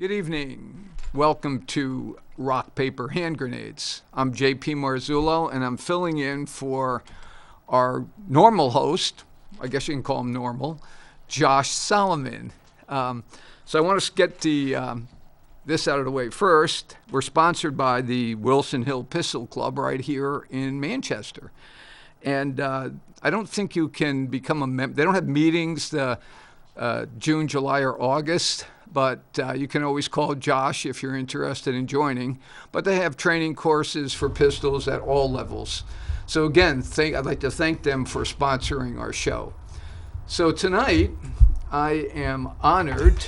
Good evening. Welcome to Rock, Paper, Hand Grenades. I'm JP Marzullo, and I'm filling in for our normal host, I guess you can call him normal, Josh Solomon. So I want to get this out of the way first. We're sponsored by the Wilson Hill Pistol Club right here in Manchester. And I don't think you can become a member. They don't have meetings June, July, or August. But you can always call Josh if you're interested in joining. But they have training courses for pistols at all levels. So again, I'd like to thank them for sponsoring our show. So tonight, I am honored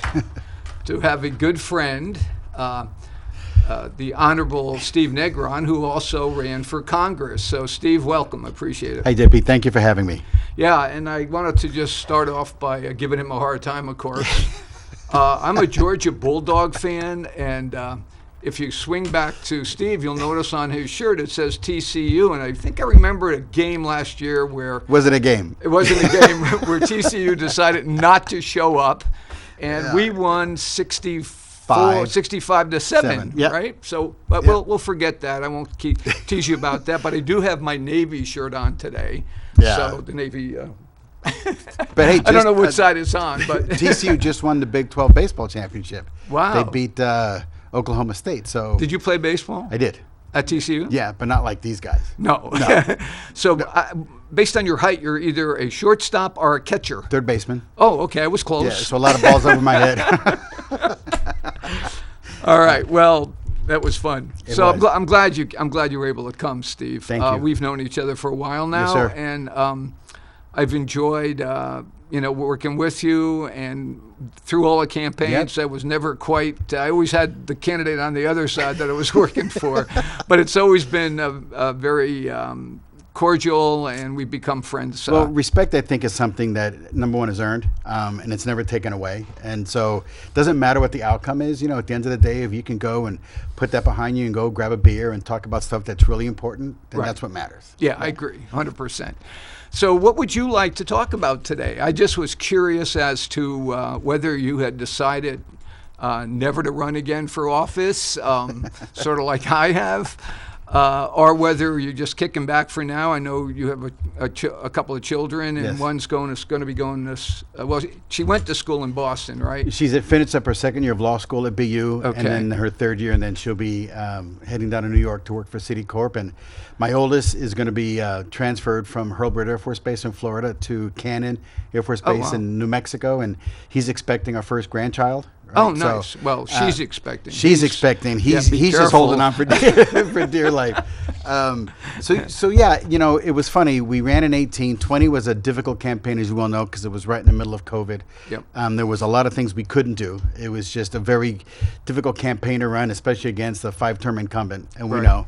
to have a good friend, the Honorable Steve Negron, who also ran for Congress. So Steve, welcome. I appreciate it. Hey, JP, thank you for having me. Yeah, and I wanted to just start off by giving him a hard time, of course. I'm a Georgia Bulldog fan, and if you swing back to Steve, you'll notice on his shirt it says TCU, and I think I remember a game last year where... Was it a game? It wasn't a game where TCU decided not to show up, and we won 65 to 7, Yep. right? So but we'll forget that. I won't tease you about that, but I do have my Navy shirt on today. Yeah. So the Navy... But hey, I don't know which side it's on, but TCU just won the Big 12 baseball championship. Wow. They beat Oklahoma State. So Did you play baseball? I did. At TCU? Yeah, but not like these guys. No. So based on your height, you're either a shortstop or a catcher. Third baseman. Oh, okay. I was close. Yeah, so a lot of balls over my head. All right. Well, that was fun. So was. I'm glad you were able to come, Steve. Thank you. We've known each other for a while now, Yes, sir. and I've enjoyed working with you, and through all the campaigns. Yep. I was never quite. I always had the candidate on the other side that I was working for, but it's always been a very cordial, and we've become friends. Well, respect, I think, is something that, number one, is earned, and it's never taken away. And so it doesn't matter what the outcome is. At the end of the day, if you can go and put that behind you and go grab a beer and talk about stuff that's really important, then that's what matters. Yeah, I agree, 100%. So what would you like to talk about today? I just was curious as to whether you had decided never to run again for office, sort of like I have, or whether you're just kicking back for now. I know you have a couple of children, and Yes. one's going to be going this. Well, she went to school in Boston, right? She's finished up her second year of law school at BU, Okay. and then her third year, and then she'll be heading down to New York to work for Citicorp. And my oldest is going to be transferred from Hurlburt Air Force Base in Florida to Cannon Air Force Base wow. in New Mexico, and he's expecting our first grandchild. Right? Oh, nice. So, Well, she's expecting. She's expecting. He's be just careful. holding on for dear life. So yeah, it was funny. We ran in 18. 20 was a difficult campaign, as you well know, because it was right in the middle of COVID. Yep. There was a lot of things we couldn't do. It was just a very difficult campaign to run, especially against a 5-term incumbent, and we Right. know.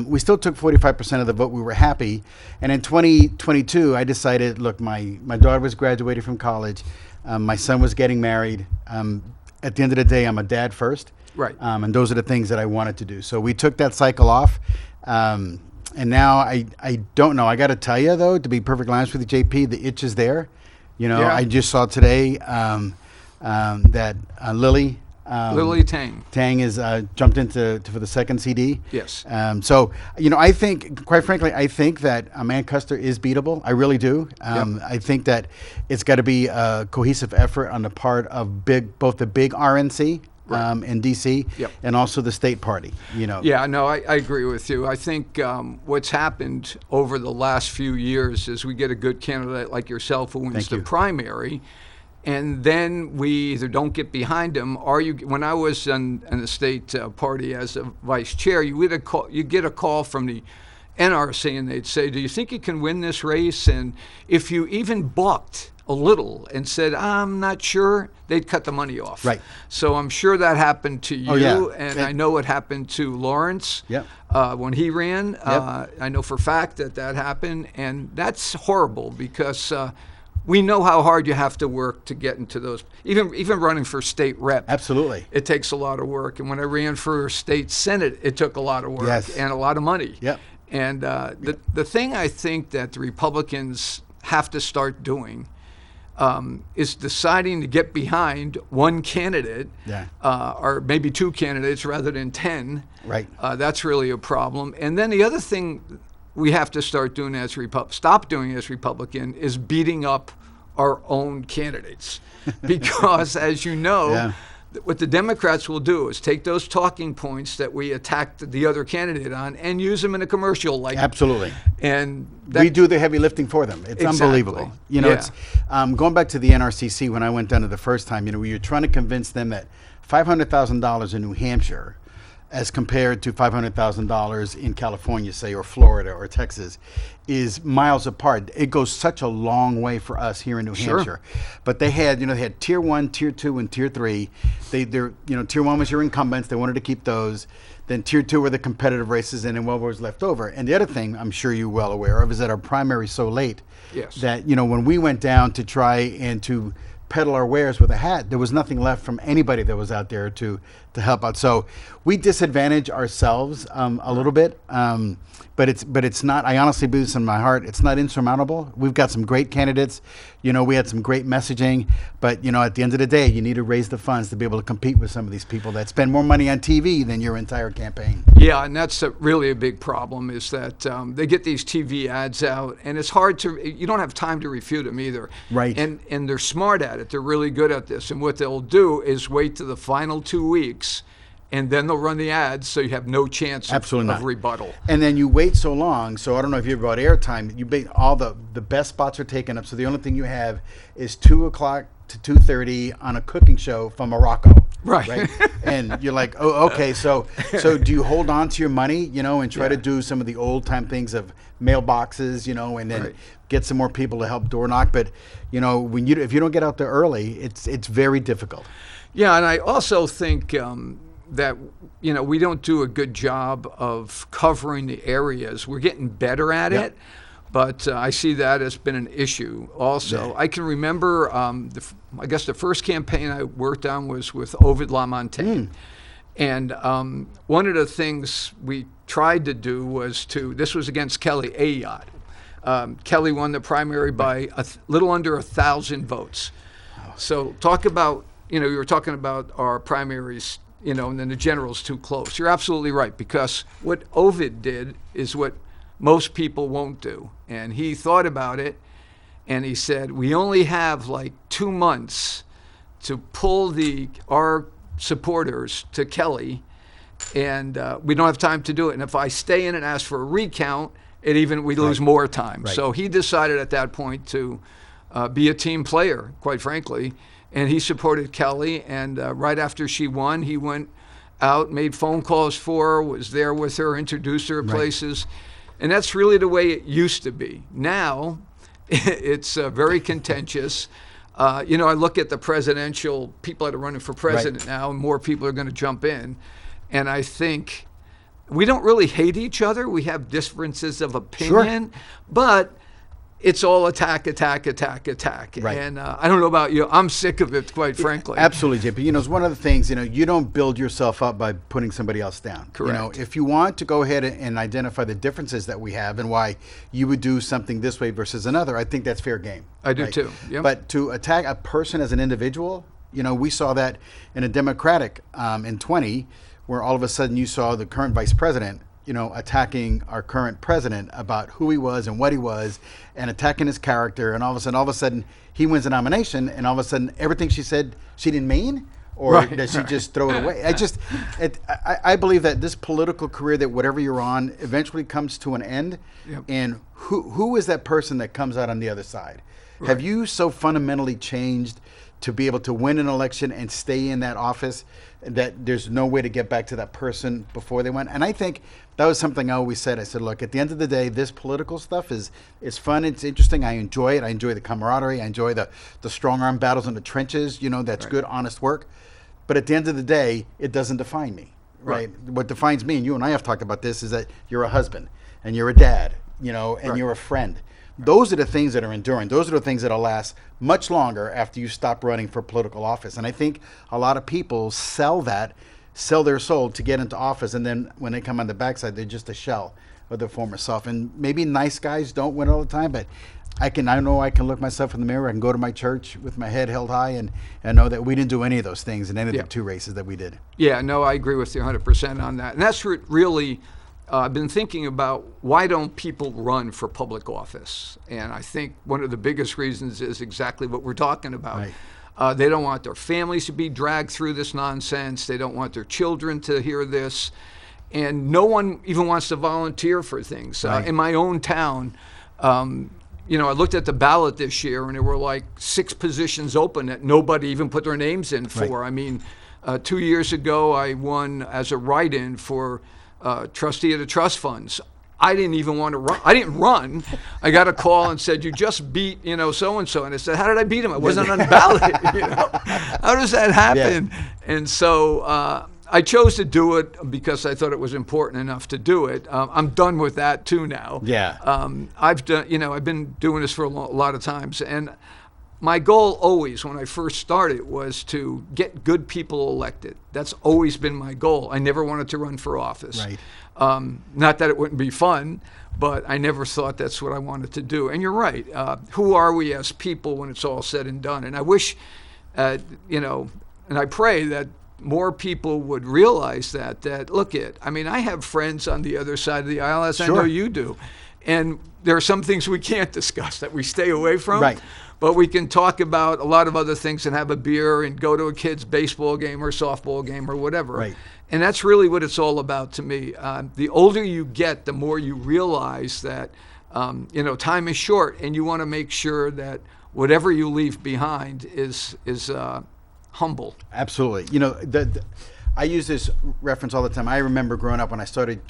We still took 45% of the vote. We were happy. And in 2022, I decided, look, my daughter was graduating from college. My son was getting married. At the end of the day, I'm a dad first. Right. And those are the things that I wanted to do. So we took that cycle off. And now I don't know. I got to tell you, though, to be perfectly honest with you, JP, the itch is there. Yeah. I just saw today that Lily Tang is jumped into for the second CD. Yes. So, I think, quite frankly, that Ann Custer is beatable. I really do. I think that it's got to be a cohesive effort on the part of both the big RNC in D.C. Yep. and also the state party. Yeah, no, I agree with you. I think what's happened over the last few years is we get a good candidate like yourself who wins Thank the you. primary, and then we either don't get behind him, or when I was in the state party as a vice chair, you get a call from the NRC, and they'd say, do you think you can win this race? And if you even balked a little and said, I'm not sure, they'd cut the money off. Right. So I'm sure that happened to you, yeah. and I know it happened to Lawrence Yep. when he ran. Yep. I know for a fact that happened, and that's horrible because we know how hard you have to work to get into those, even running for state rep. Absolutely. It takes a lot of work. And when I ran for state senate, it took a lot of work Yes. and a lot of money. Yep. And the thing I think that the Republicans have to start doing, is deciding to get behind one candidate, or maybe two candidates rather than 10. Right. That's really a problem. And then the other thing we have to start doing stop doing as Republican is beating up our own candidates, because as you know, what the Democrats will do is take those talking points that we attacked the other candidate on and use them in a commercial. Absolutely. And we do the heavy lifting for them. It's unbelievable. It's going back to the NRCC when I went down to the first time. We were trying to convince them that $500,000 in New Hampshire, as compared to $500,000 in California, say, or Florida or Texas, is miles apart. It goes such a long way for us here in New Hampshire. But they had, they had tier 1, tier 2, and tier 3. Tier 1 was your incumbents. They wanted to keep those. Then tier 2 were the competitive races, and then what was left over. And the other thing I'm sure you're well aware of is that our primary is so late that, when we went down to try and to peddle our wares with a hat, there was nothing left from anybody that was out there to help out. So we disadvantage ourselves a little bit, but it's not. I honestly believe this in my heart. It's not insurmountable. We've got some great candidates. We had some great messaging, but at the end of the day, you need to raise the funds to be able to compete with some of these people that spend more money on TV than your entire campaign. Yeah, and that's really a big problem, is that they get these TV ads out, and it's hard to. You don't have time to refute them either. Right. And they're smart at it. They're really good at this. And what they'll do is wait to the final 2 weeks, and then they'll run the ads, so you have no chance of rebuttal. And then you wait so long, so I don't know if you ever bought airtime, all the best spots are taken up, so the only thing you have is 2 o'clock to 2:30 on a cooking show from Morocco. Right. And you're like, oh, okay, so do you hold on to your money, and try to do some of the old-time things of mailboxes, and then get some more people to help door knock? But, if you don't get out there early, it's very difficult. Yeah, and I also think that we don't do a good job of covering the areas. We're getting better at it, but I see that as been an issue also. I can remember, I guess the first campaign I worked on was with Ovid LaMontagne. And one of the things we tried to do was this was against Kelly Ayotte. Kelly won the primary by a little under 1,000 votes. So talk about, you were talking about our primaries, and then the general's too close. You're absolutely right, because what Ovid did is what most people won't do. And he thought about it, and he said, we only have like 2 months to pull our supporters to Kelly, and we don't have time to do it. And if I stay in and ask for a recount, we lose more time. Right. So he decided at that point to be a team player, quite frankly. And he supported Kelly, and right after she won, he went out, made phone calls for her, was there with her, introduced her to places. And that's really the way it used to be. Now, it's very contentious. I look at the presidential people that are running for president now, and more people are going to jump in. And I think we don't really hate each other. We have differences of opinion, but it's all attack. Right. And I don't know about you. I'm sick of it, quite frankly. Absolutely, JP. It's one of the things, you don't build yourself up by putting somebody else down. Correct. If you want to go ahead and identify the differences that we have and why you would do something this way versus another, I think that's fair game. I do too. Yep. But to attack a person as an individual, we saw that in a Democratic in 20, where all of a sudden you saw the current vice president attacking our current president about who he was and what he was, and attacking his character, and all of a sudden he wins the nomination, and all of a sudden everything she said she didn't mean, or does she just throw it away? I believe that this political career, that whatever you're on, eventually comes to an end, and who is that person that comes out on the other side? Have you so fundamentally changed to be able to win an election and stay in that office that there's no way to get back to that person before they went? And I think that was something I always said. I said, look, at the end of the day, this political stuff is fun. It's interesting. I enjoy it. I enjoy the camaraderie. I enjoy the strong arm battles in the trenches. That's good, honest work. But at the end of the day, it doesn't define me, right? What defines me, and you and I have talked about this, is that you're a husband and you're a dad, and you're a friend. Those are the things that are enduring. Those are the things that will last much longer after you stop running for political office. And I think a lot of people sell their soul to get into office, and then when they come on the backside, they're just a shell of their former self. And maybe nice guys don't win all the time, but I know I can look myself in the mirror. I can go to my church with my head held high and know that we didn't do any of those things in any of the 2 races that we did. Yeah, no, I agree with you 100% on that. And that's really, I've been thinking about, why don't people run for public office? And I think one of the biggest reasons is exactly what we're talking about. Right. They don't want their families to be dragged through this nonsense. They don't want their children to hear this. And no one even wants to volunteer for things. Right. In my own town, I looked at the ballot this year, and there were like 6 positions open that nobody even put their names in for. Right. I mean, 2 years ago, I won as a write-in for trustee of the trust funds. I didn't even want to run. I didn't run. I got a call and said, "You just beat, so-and-so." And I said, "How did I beat him? I wasn't on the ballot." How does that happen? Yeah. And so I chose to do it because I thought it was important enough to do it. I'm done with that too now. Yeah. I've been doing this for a lot of times, and my goal always, when I first started, was to get good people elected. That's always been my goal. I never wanted to run for office. Right. Not that it wouldn't be fun, but I never thought that's what I wanted to do. And you're right. Who are we as people when it's all said and done? And I wish, and I pray that more people would realize that look it, I mean, I have friends on the other side of the aisle, as Sure. I know you do. And there are some things we can't discuss that we stay away from. Right. But we can talk about a lot of other things and have a beer and go to a kid's baseball game or softball game or whatever. Right. And that's really what it's all about to me. The older you get, the more you realize that, time is short, and you want to make sure that whatever you leave behind is humble. Absolutely. I use this reference all the time. I remember growing up when I started,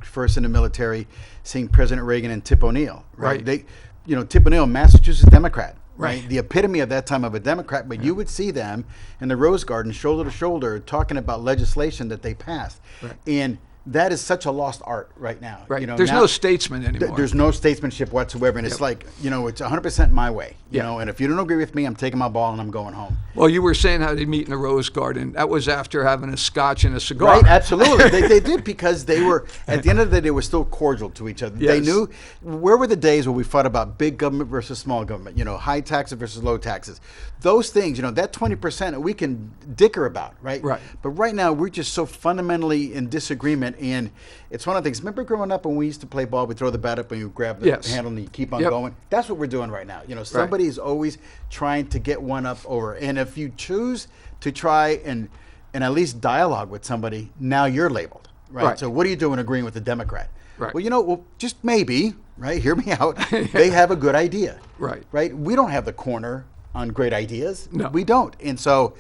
first in the military, seeing President Reagan and Tip O'Neill. Right. Tip O'Neill, Massachusetts Democrat. Right. The epitome of that time of a Democrat, but you would see them in the Rose Garden, shoulder to shoulder, talking about legislation that they passed. Right. And that is such a lost art right now. Right. There's no statesman anymore. There's no statesmanship whatsoever, and it's like, it's 100% my way. And if you don't agree with me, I'm taking my ball and I'm going home. Well, you were saying how they meet in the Rose Garden. That was after having a scotch and a cigar. Right, absolutely. they did, because they were, at the end of the day, they were still cordial to each other. Yes. They knew, where were the days where we fought about big government versus small government, high taxes versus low taxes. Those things, that 20% we can dicker about, right? Right. But right now, we're just so fundamentally in disagreement, and it's one of the things. Remember growing up when we used to play ball, we throw the bat up and you grab the handle and you keep on going? That's what we're doing right now. Somebody's always trying to get one up over. And if you choose to try and at least dialogue with somebody, now you're labeled, right? So what are you doing agreeing with the Democrat? Right. Well, just maybe, right? Hear me out. They have a good idea. Right. Right? We don't have the corner on great ideas. No. We don't. And so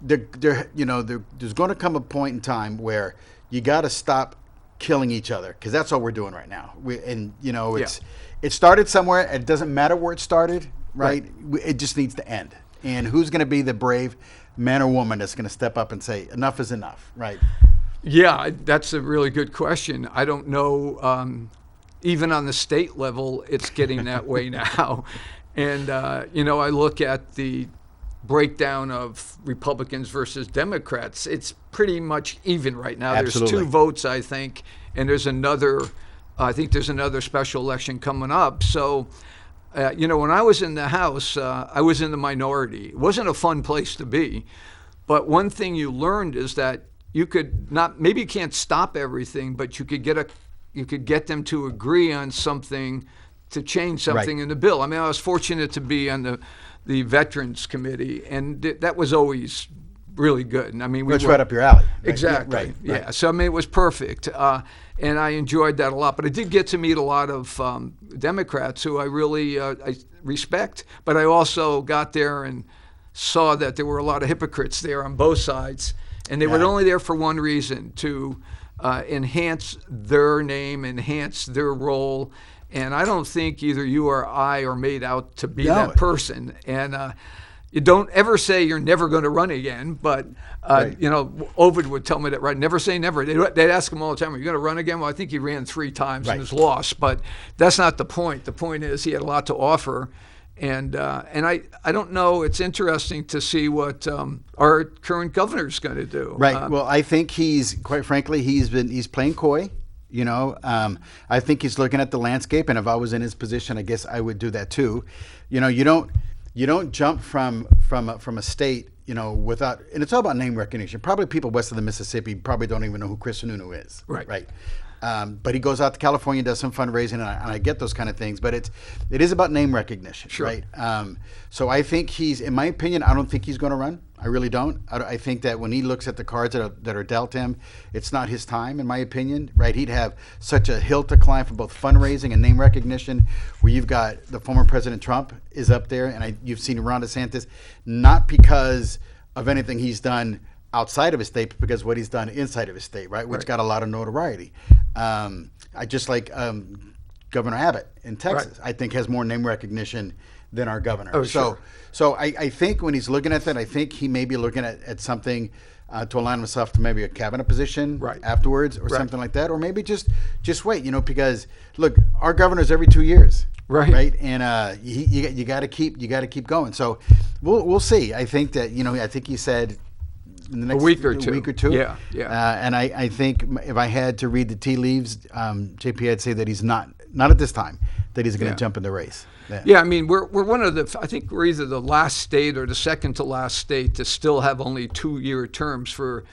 there's going to come a point in time where you got to stop killing each other, because that's all we're doing right now. It started somewhere. It doesn't matter where it started, right? It just needs to end. And who's going to be the brave man or woman that's going to step up and say enough is enough, right? Yeah, that's a really good question. I don't know. Even on the state level, it's getting that way now. And, I look at the breakdown of Republicans versus Democrats. It's pretty much even right now. Absolutely. There's 2 votes, I think, and there's another special election coming up. So, when I was in the House, I was in the minority. It wasn't a fun place to be. But one thing you learned is that you could maybe you can't stop everything, but you could get them to agree on something to change something in the bill. I mean, I was fortunate to be on the Veterans Committee, and that was always really good. And I mean, It's right up your alley. Right? Exactly. Yeah, right. So I mean, it was perfect, and I enjoyed that a lot. But I did get to meet a lot of Democrats who I really I respect. But I also got there and saw that there were a lot of hypocrites there on both sides, and they were only there for one reason: to enhance their name, enhance their role. And I don't think either you or I are made out to be that person. And you don't ever say you're never going to run again. But, Ovid would tell me that, right? Never say never. They'd ask him all the time, are you going to run again? Well, I think he ran 3 times and was lost. But that's not the point. The point is he had a lot to offer. And I don't know. It's interesting to see what our current governor's going to do. Right. Well, I think quite frankly, he's playing coy. I think he's looking at the landscape, and if I was in his position, I guess I would do that too. You don't jump from a state, without, and it's all about name recognition. Probably people west of the Mississippi probably don't even know who Chris Sununu is. Right. But he goes out to California, does some fundraising, and I get those kind of things. But it is about name recognition, sure. Right? So I think in my opinion, I don't think he's going to run. I really don't. I think that when he looks at the cards that are dealt him, it's not his time, in my opinion. Right? He'd have such a hill to climb for both fundraising and name recognition, where you've got the former President Trump is up there, and you've seen Ron DeSantis, not because of anything he's done outside of his state, but because what he's done inside of his state, right? Which got a lot of notoriety. I just like Governor Abbott in Texas. Right. I think has more name recognition than our governor. Oh, sure. So I think when he's looking at that, I think he may be looking at something to align himself to maybe a cabinet position afterwards, or something like that, or maybe just wait, because look, our governor's every 2 years. Right. And you got to keep going. So we'll see. I think that I think he said in the next a week or two. Yeah. And I think if I had to read the tea leaves, JP, I'd say that he's not at this time that he's going to jump in the race. Yeah, I mean, we're one of the, I think we're either the last state or the second to last state to still have only 2-year terms for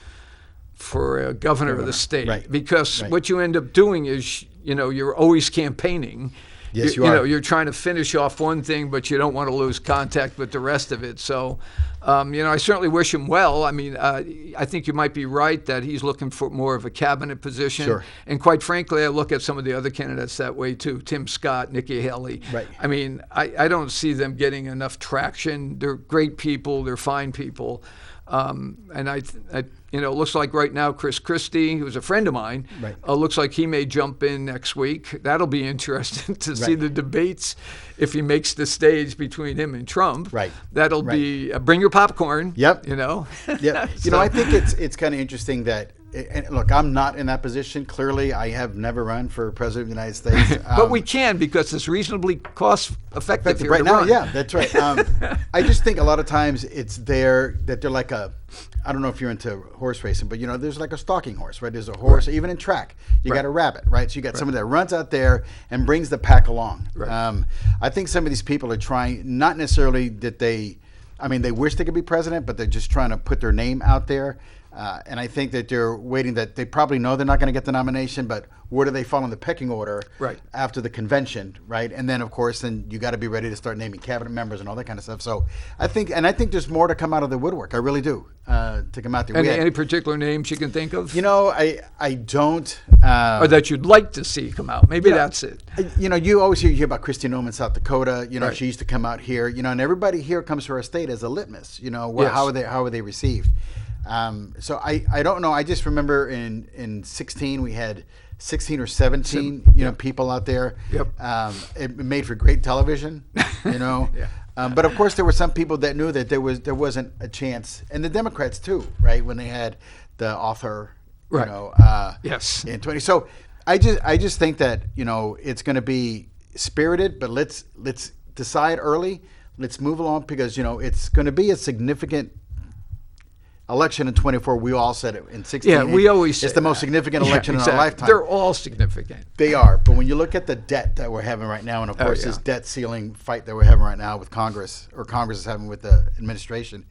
a governor of the state. Right. Because what you end up doing is, you're always campaiging. Yes, you are. You're trying to finish off one thing, but you don't want to lose contact with the rest of it. So, I certainly wish him well. I mean, I think you might be right that he's looking for more of a cabinet position. Sure. And quite frankly, I look at some of the other candidates that way too. Tim Scott, Nikki Haley. Right. I mean, I don't see them getting enough traction. They're great people. They're fine people. And it looks like right now Chris Christie, who's a friend of mine, looks like he may jump in next week. That'll be interesting to see the debates if he makes the stage between him and Trump. Right. That'll be bring your popcorn. Yep. Yep. I think it's kind of interesting that. And look, I'm not in that position. Clearly, I have never run for president of the United States. But we can, because it's reasonably cost-effective here right to now. run. Yeah, that's right. I just think a lot of times it's there that they're like I don't know if you're into horse racing, but there's like a stalking horse, right? There's a horse, even in track, you got a rabbit, right? So you got someone that runs out there and brings the pack along. Right. I think some of these people are trying, not necessarily that they wish they could be president, but they're just trying to put their name out there. And I think that they're waiting, that they probably know they're not going to get the nomination, but where do they fall in the pecking order after the convention, right? And then, of course, you got to be ready to start naming cabinet members and all that kind of stuff. So I think there's more to come out of the woodwork. I really do, to come out there. Any particular names you can think of? I don't. Or that you'd like to see come out. Maybe that's it. You always hear about Kristi Noem, South Dakota. She used to come out here. And everybody here comes to our state as a litmus. How are they received? So I don't know. I just remember in 16 we had 16 or 17 people out there. Yep. It made for great television. But of course there were some people that knew that there wasn't a chance, and the Democrats too, right? When they had the author, yes, in 20. So I just think that it's going to be spirited, but let's decide early. Let's move along, because it's going to be a significant election in 24. We all said it in 16. Yeah, we always say it's the most significant election in our lifetime. They're all significant. They are. But when you look at the debt that we're having right now, and of course this debt ceiling fight that we're having right now with Congress, or Congress is having with the administration,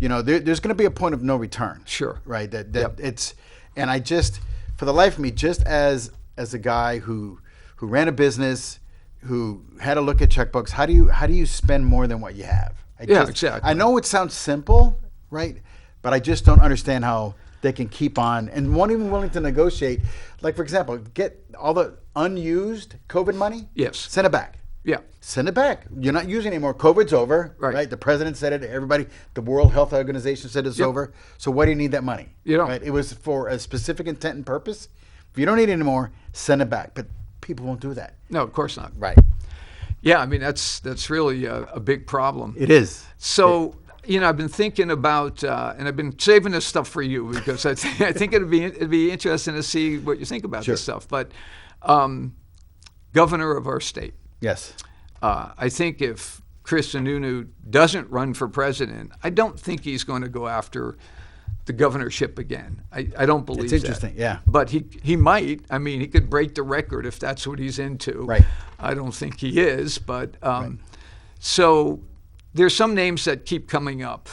there's going to be a point of no return. Sure. Right. That it's, and I just, for the life of me, just as a guy who ran a business, who had to look at checkbooks, how do you spend more than what you have? Exactly. I know it sounds simple, right? But I just don't understand how they can keep on and weren't even willing to negotiate. Like, for example, get all the unused COVID money. Yes. Send it back. Yeah. Send it back. You're not using it anymore. COVID's over. Right. The president said it. Everybody, the World Health Organization said it's over. So why do you need that money? You don't. Right? It was for a specific intent and purpose. If you don't need it anymore, send it back. But people won't do that. No, of course not. Right. Yeah, I mean, that's really a big problem. It is. So... I've been thinking about, and I've been saving this stuff for you, because I think it'd be interesting to see what you think about this stuff. But governor of our state. Yes. I think if Chris Sununu doesn't run for president, I don't think he's going to go after the governorship again. I don't believe It's interesting, yeah. But he might. I mean, he could break the record if that's what he's into. Right. I don't think he is, but so there's some names that keep coming up.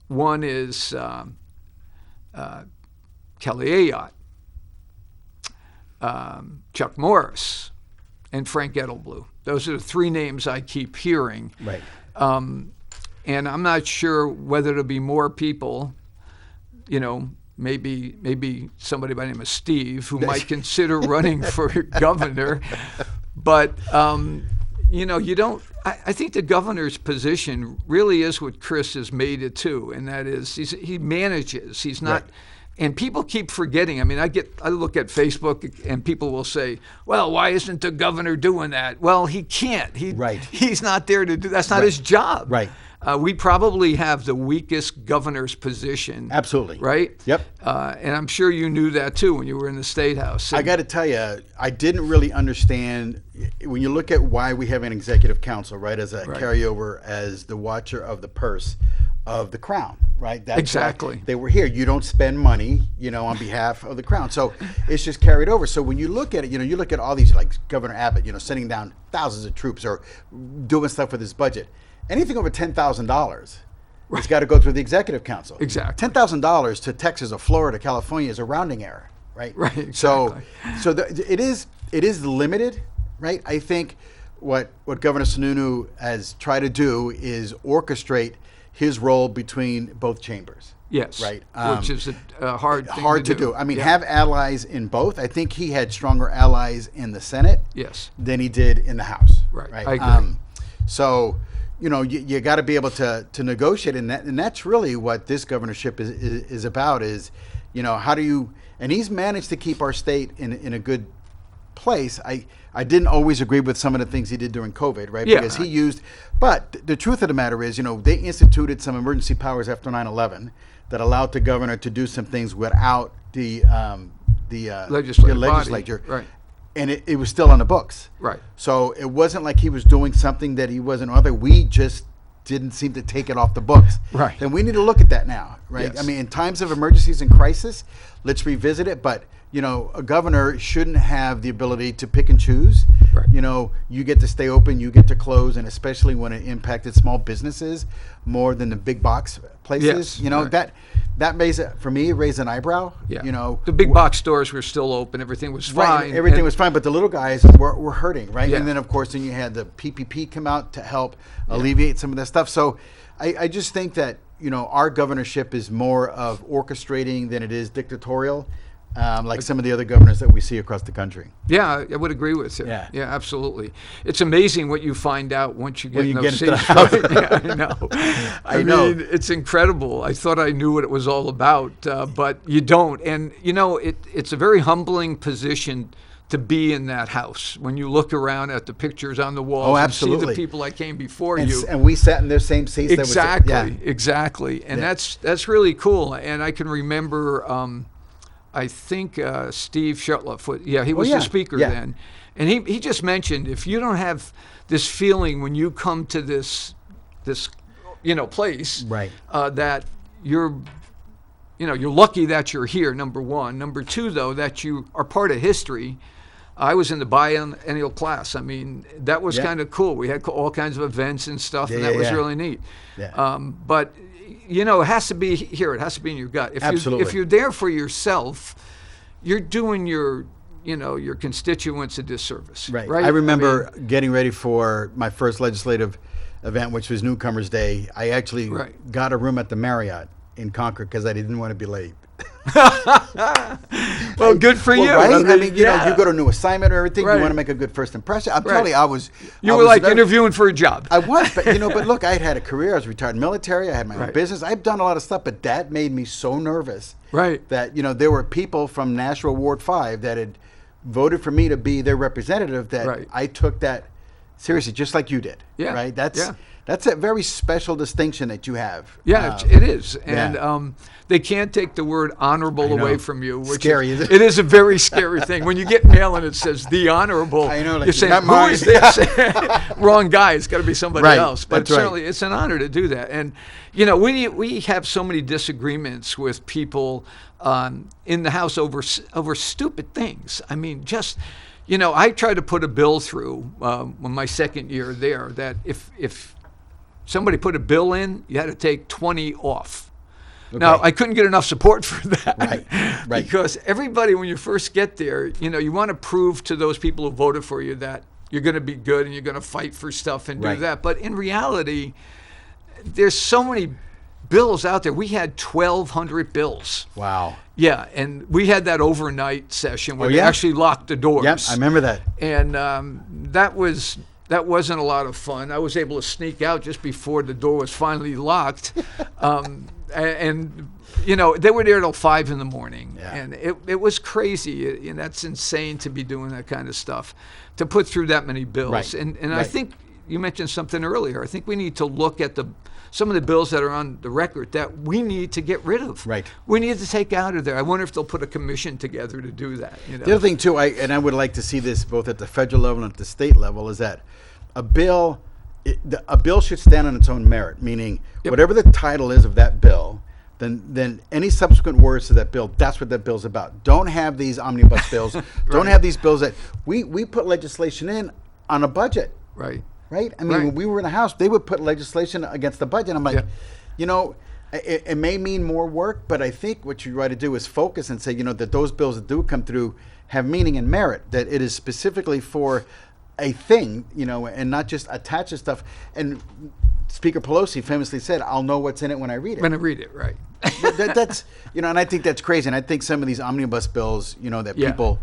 One is Kelly Ayotte, Chuck Morris, and Frank Edelblue. Those are the three names I keep hearing. Right. And I'm not sure whether there'll be more people, maybe somebody by the name of Steve who might consider running for governor. But, you don't, I think the governor's position really is what Chris has made it to, and that is he manages. He's not. Right. And people keep forgetting. I mean, I look at Facebook and people will say, well, why isn't the governor doing that? Well, he can't. He's not there to do. That's not his job. Right. We probably have the weakest governor's position. Absolutely. Right? Yep. And I'm sure you knew that too when you were in the State House. I got to tell you, I didn't really understand when you look at why we have an executive council, right, as a carryover, as the watcher of the purse of the crown, right? That's exactly. They were here. You don't spend money, on behalf of the crown. So it's just carried over. So when you look at it, you look at all these, like Governor Abbott, sending down thousands of troops or doing stuff with his budget. Anything over $10,000 has got to go through the executive council. Exactly. $10,000 to Texas or Florida, California is a rounding error, right? Right. Exactly. So it is limited, right? I think what Governor Sununu has tried to do is orchestrate his role between both chambers. Yes. Right. Which is a hard thing to do. I mean, have allies in both. I think he had stronger allies in the Senate. Yes. Than he did in the House. Right. I agree. So, you got to be able to negotiate, and that's really what this governorship is about. Is, how do you? And he's managed to keep our state in a good place. I didn't always agree with some of the things he did during COVID, right? Yeah. Because he used, but the truth of the matter is, they instituted some emergency powers after 9/11 that allowed the governor to do some things without the legislature. Body. Right. And it was still on the books. Right. So it wasn't like he was doing something that he wasn't other. We just didn't seem to take it off the books. Right. And we need to look at that now, right? Yes. I mean, in times of emergencies and crisis, let's revisit it. But, a governor shouldn't have the ability to pick and choose. Right. You get to stay open, you get to close, and especially when it impacted small businesses more than the big box places. Right. That raised an eyebrow. Yeah. The big box stores were still open. Everything was fine. Right, everything was fine, but the little guys were hurting, right? Yeah. And then, of course, you had the PPP come out to help alleviate some of that stuff. So I just think that, our governorship is more of orchestrating than it is dictatorial, like some of the other governors that we see across the country. Yeah, I would agree with you. Yeah, absolutely. It's amazing what you find out once you get in those into the seats. house. Right? Yeah, I know. I mean, it's incredible. I thought I knew what it was all about, but you don't. And, it's a very humbling position to be in that house when you look around at the pictures on the walls and see the people that came before you. And we sat in their same seats. Exactly. And that's really cool. And I can remember... I think Steve Shuttlef, he was the speaker then. And he just mentioned, if you don't have this feeling when you come to this place, right, that you're lucky that you're here, number one. Number two, though, that you are part of history. I was in the biennial class. I mean, that was kind of cool. We had all kinds of events and stuff, and that was really neat. Yeah. But it has to be here. It has to be in your gut. Absolutely. If you're there for yourself, you're doing your constituents a disservice. Right. I remember getting ready for my first legislative event, which was Newcomers Day. I actually got a room at the Marriott in Concord because I didn't want to be late. Well, good for you. Right? I mean, you go to a new assignment or everything. You want to make a good first impression. I'm telling you, You were like interviewing for a job. I was, but but look, I had a career. I was retired military. I had my own business. I've done a lot of stuff, but that made me so nervous. Right. That there were people from Nashville Ward 5 that had voted for me to be their representative. That I took that Seriously, just like you did. Yeah. Right? Yeah. That's a very special distinction that you have. Yeah, it is. And yeah. they can't take the word honorable away from you. Which scary, isn't it? It is a very scary thing. When you get mail and it says the honorable, I know, like, you're saying, not who mine. is this? Wrong guy. It's got to be somebody Right. else. But That's right. certainly it's an honor to do that. And, you know, we have so many disagreements with people in the House over stupid things. I mean, just... You know, I tried to put a bill through when my second year there that if somebody put a bill in, you had to take 20 off. Okay. Now, I couldn't get enough support for that. Right. Because everybody, when you first get there, you know, you want to prove to those people who voted for you that you're going to be good and you're going to fight for stuff and do that. But in reality, there's so many bills out there. We had 1,200 bills. Wow. Yeah, and we had that overnight session where they actually locked the doors. Yep, I remember that. And that wasn't a lot of fun. I was able to sneak out just before the door was finally locked. And, you know, they were there till 5 in the morning. Yeah. And it was crazy. And that's insane to be doing that kind of stuff, to put through that many bills. Right. And I think you mentioned something earlier. I think we need to look at some of the bills that are on the record that we need to get rid of. Right. We need to take out of there. I wonder if they'll put a commission together to do that. You know? The other thing, too, I would like to see this both at the federal level and at the state level, is that a bill should stand on its own merit, meaning whatever the title is of that bill, then any subsequent words to that bill, that's what that bill's about. Don't have these omnibus bills. Don't have these bills that we put legislation in on a budget. Right. Right? I mean, when we were in the House, they would put legislation against the budget. I'm like, you know, it may mean more work, but I think what you try to do is focus and say, you know, that those bills that do come through have meaning and merit, that it is specifically for a thing, you know, and not just attach to stuff. And Speaker Pelosi famously said, I'll know what's in it when I read it. When I read it, right. That's, you know, and I think that's crazy. And I think some of these omnibus bills, you know, that people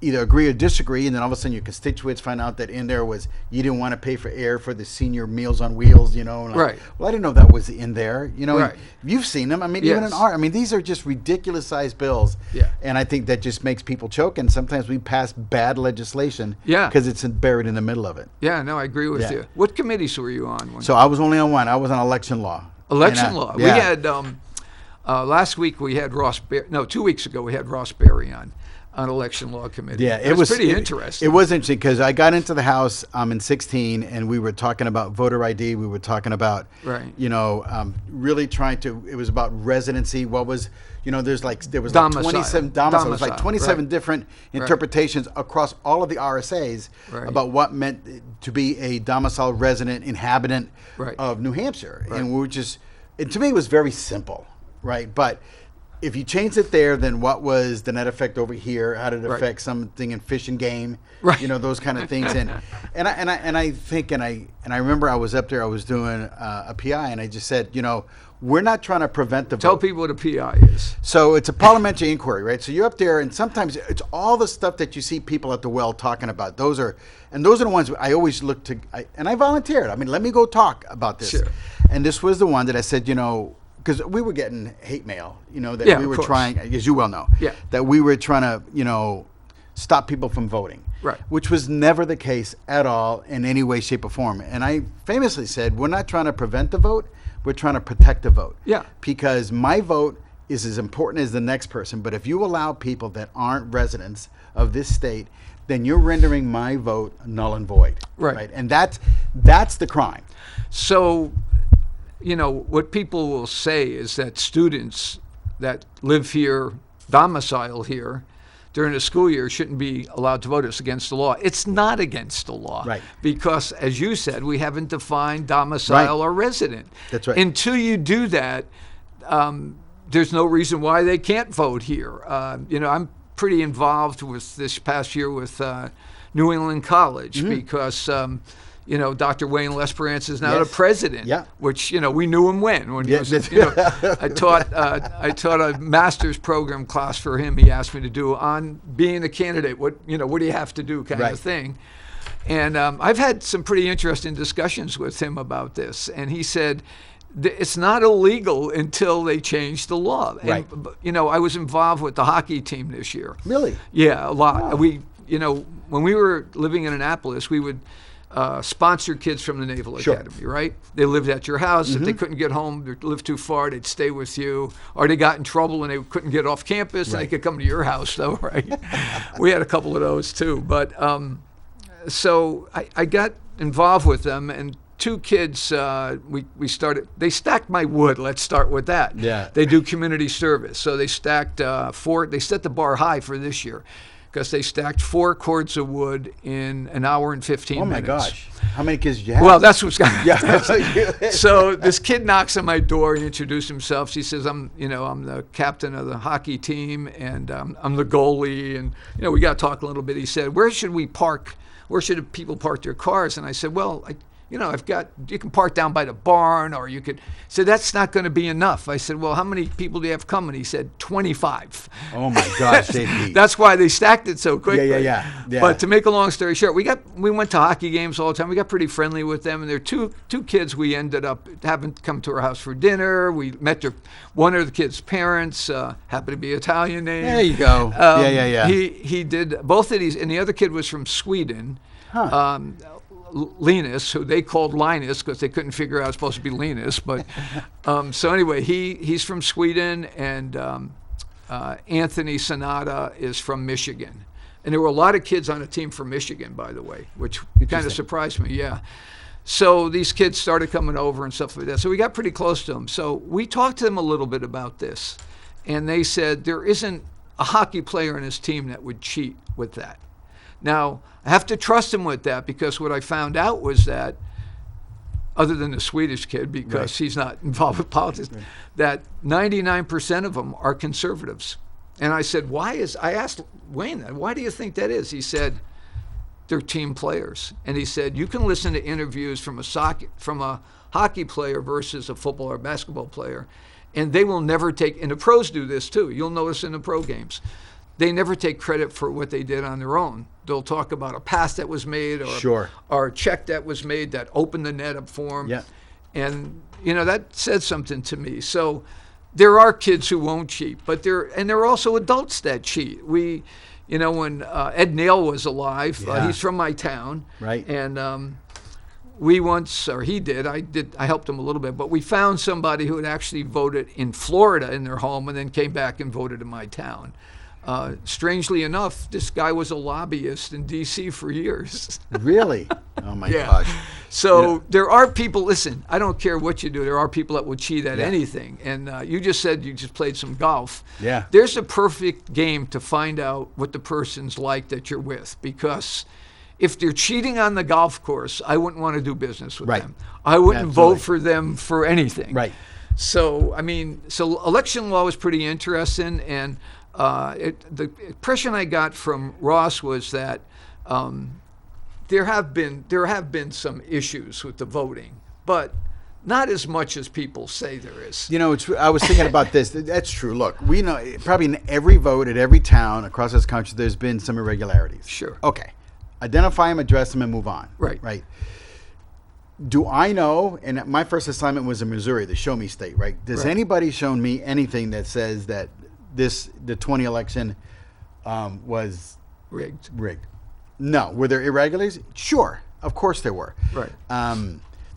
either agree or disagree, and then all of a sudden your constituents find out that in there was you didn't want to pay for air for the senior Meals on Wheels, you know. And like, well, I didn't know that was in there, you know. You've seen them. I mean, even in art. I mean, these are just ridiculous sized bills. Yeah. And I think that just makes people choke. And sometimes we pass bad legislation because it's buried in the middle of it. Yeah, no, I agree with you. What committees were you on? So I was only on one. I was on election law. Election law. We had last week we had 2 weeks ago we had Ross Berry on election law committee. Yeah, it was pretty interesting. It was interesting because I got into the House in 2016, and we were talking about voter ID. We were talking about, you know, really trying to. It was about residency. What was, you know, there was like 27 domiciles. It was like 27 different interpretations across all of the RSAs about what meant to be a domicile resident inhabitant of New Hampshire, and we were just. And to me, it was very simple, right? But if you changed it there, then what was the net effect over here? How did it affect something in Fish and Game? You know, those kind of things. And I remember I was up there. I was doing a PI, and I just said, you know, we're not trying to prevent the vote. Tell people what a PI is. So it's a parliamentary inquiry, right? So you're up there, and sometimes it's all the stuff that you see people at the well talking about. Those are the ones I always look to. And I volunteered. I mean, let me go talk about this. Sure. And this was the one that I said, you know, because we were getting hate mail, you know, that we were trying, as you well know, that we were trying to, you know, stop people from voting, which was never the case at all in any way, shape, or form. And I famously said, we're not trying to prevent the vote, we're trying to protect the vote. Yeah. Because my vote is as important as the next person, but if you allow people that aren't residents of this state, then you're rendering my vote null and void. Right. And that's the crime. So, you know, what people will say is that students that live here, domicile here, during the school year shouldn't be allowed to vote. It's against the law. It's not against the law. Right. Because, as you said, we haven't defined domicile or resident. That's right. Until you do that, there's no reason why they can't vote here. You know, I'm pretty involved with this past year with New England College because you know, Dr. Wayne Lesperance is now the president, which, you know, we knew him when he was, you know, I taught a master's program class for him. He asked me to do on being a candidate. What do you have to do kind of thing. And I've had some pretty interesting discussions with him about this. And he said, it's not illegal until they change the law. And, you know, I was involved with the hockey team this year. Really? Yeah, a lot. Wow. You know, when we were living in Annapolis, we would sponsor kids from the Naval Sure. Academy, right? They lived at your house. If they couldn't get home, they lived too far, they'd stay with you. Or they got in trouble and they couldn't get off campus, and they could come to your house, though, right? We had a couple of those, too. But so I got involved with them, and two kids, we started, they stacked my wood. Let's start with that. Yeah. They do community service. So they stacked they set the bar high for this year, because they stacked 4 cords of wood in an hour and 15 Oh my minutes. gosh. How many kids did you have? Well, that's what's going Yeah. So this kid knocks on my door. He introduced himself. He says, I'm the captain of the hockey team, and I'm the goalie. And, we got to talk a little bit. He said, where should we park? Where should people park their cars? And I said, well, you can park down by the barn, or you could. He said, that's not going to be enough. I said, well, how many people do you have coming? He said, 25. Oh my gosh, JP. That's why they stacked it so quickly. Yeah. But to make a long story short, we went to hockey games all the time. We got pretty friendly with them, and there are two kids we ended up having come to our house for dinner. We met one of the kids' parents, happened to be Italian name. There you go. Yeah. He did both of these, and the other kid was from Sweden. Huh. Linus, who they called Linus because they couldn't figure out it was supposed to be Linus. But so anyway, he's from Sweden, and Anthony Sonata is from Michigan. And there were a lot of kids on the team from Michigan, by the way, which kind of surprised me. Yeah. So these kids started coming over and stuff like that. So we got pretty close to them. So we talked to them a little bit about this, and they said there isn't a hockey player in his team that would cheat with that. Now, I have to trust him with that, because what I found out was that, other than the Swedish kid, because he's not involved with politics, that 99% of them are conservatives. And I said, I asked Wayne that, why do you think that is? He said, they're team players. And he said, you can listen to interviews from a hockey player versus a football or basketball player, and they will never take, and the pros do this too, you'll notice in the pro games, they never take credit for what they did on their own. They'll talk about a pass that was made, or a check that was made that opened the net up for them. Yeah. And, that said something to me. So there are kids who won't cheat, but there are also adults that cheat. When Ed Nail was alive, he's from my town. Right. And we once, or he did, I helped him a little bit, but we found somebody who had actually voted in Florida in their home and then came back and voted in my town. Strangely enough, this guy was a lobbyist in D.C. for years. Really? Oh my gosh. So there are people, listen, I don't care what you do, there are people that will cheat at anything. And you just said you just played some golf. Yeah. There's a perfect game to find out what the person's like that you're with, because if they're cheating on the golf course, I wouldn't want to do business with them. I wouldn't vote for them for anything. Right. So, election law is pretty interesting, and the impression I got from Ross was that there have been some issues with the voting, but not as much as people say there is. I was thinking about this. That's true. Look, we know probably in every vote at every town across this country, there's been some irregularities. Sure. Okay. Identify them, address them, and move on. Right. Do I know, and my first assignment was in Missouri, the show me state, right? Does anybody shown me anything that says that the 20 election was rigged? No. Were there irregularities? Sure. Of course there were. Right.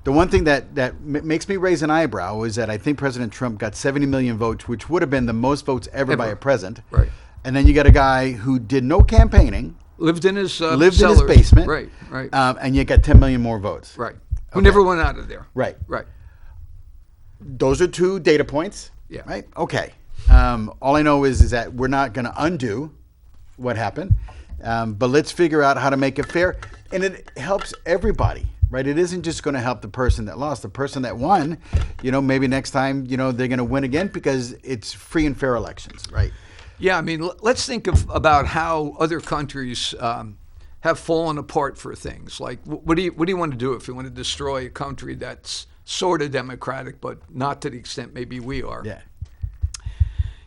The one thing that makes me raise an eyebrow is that I think President Trump got 70 million votes, which would have been the most votes ever by a president. Right. And then you got a guy who did no campaigning. Lived in his basement. Right. And you got 10 million more votes. Right. Who never went out of there. Right. Those are 2 data points. Yeah. Right. Okay. All I know is that we're not going to undo what happened, but let's figure out how to make it fair, and it helps everybody, right? It isn't just going to help the person that lost. The person that won, maybe next time, they're going to win again because it's free and fair elections, right? Yeah, let's think about how other countries have fallen apart for things. Like, what do you want to do if you want to destroy a country that's sort of democratic, but not to the extent maybe we are? Yeah.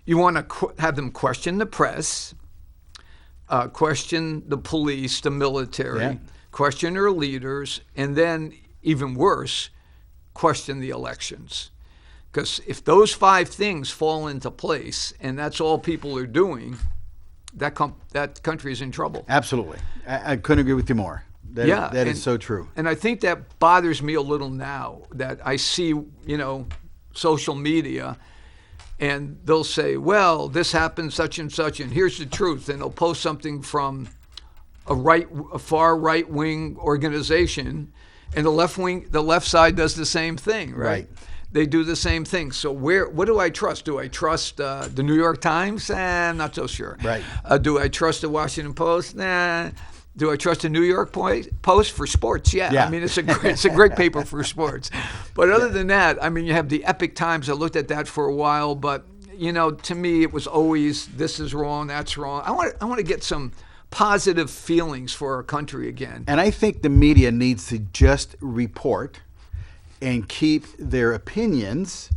You want to have them question the press, question the police, the military, question their leaders, and then, even worse, question the elections. Because if those 5 things fall into place, and that's all people are doing, that country is in trouble. Absolutely. I couldn't agree with you more. That is so true. And I think that bothers me a little now that I see, social media, and they'll say, well, this happened such and such, and here's the truth. And they'll post something from a far right-wing organization, and the left side does the same thing, right? They do the same thing. So what do I trust? Do I trust the New York Times? I'm not so sure. Right. Do I trust the Washington Post? Nah. Do I trust the New York Post for sports? Yeah. I mean, it's a great paper for sports. But other than that, I mean, you have the Epic Times. I looked at that for a while, but to me, it was always this is wrong, that's wrong. I want to get some positive feelings for our country again. And I think the media needs to just report and keep their opinions